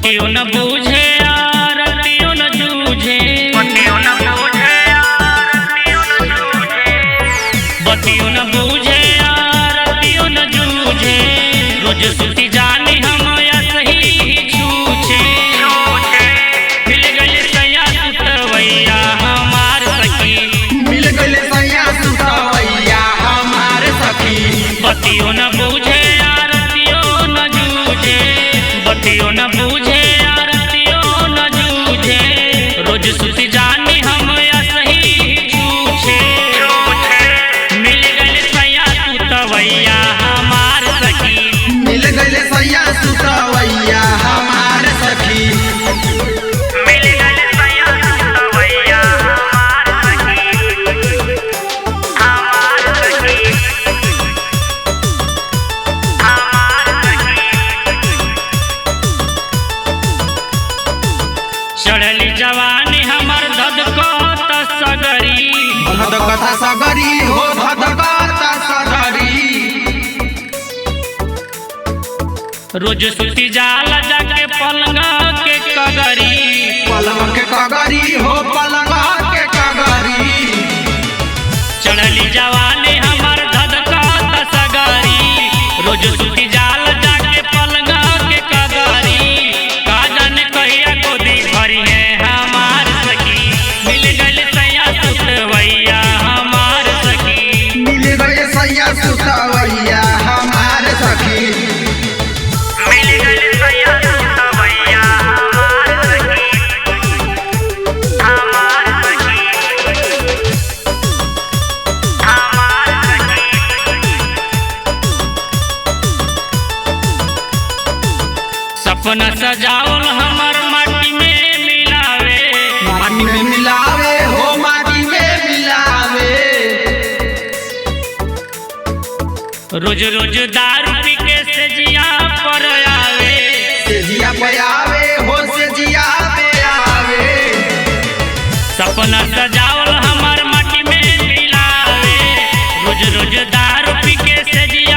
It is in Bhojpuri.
बतियो न बूझे रतियो न जूझे, बतियो न बूझे बतियो न बूझे रतियो न जूझे, रोज सुती जानी हम या सही छूछे। मिल गले सैया सुतवैया हमार सखी, मिल गले सैया सुतवैया हमार सखी। बतियो न बूझे रतियो न जूझे, बतियो न बूझे रतियो न जूझे, रोज सुती जानी हम या सही छूछे। मिल गले सैया सुतवैया हमार सखी, मिल गले सैया सुतवैया हमार सखी। मिल गले सैया सुतवैया हमार सखी, हमार सखी, हमार सखी। चढ़ली जवानी हमर धधकत सगरी, धधकता सगरी हो धधकता सगरी। रोज सुती जाला जाके पलंग के कगरी, पलंग के कगरी हो पलंग के कगरी। चढ़ली जवानी हमर धधकत सगरी, रोज सुती जाला जाके पलंग के कगरी। का जाने कहिया गोदी भरी है हमार सखी, मिल गले सैया सुतवैया हमार सखी। मिल गले सैया सुतवैया हमार सखी। मिल गले सैया सुतवैया हमार सखी, हमार सखी, हमार सखी। सपना सजावल हमर माटी में मिलावे, माटी में मिलावे हो माटी में मिलावे। रोज रोज दारू पी के सेजिया पर आवे, सेजिया पे आवे हो सेजिया पे आवे। सपना सजावल हमर माटी में मिलावे, रोज रोज दारू पी के सेजिया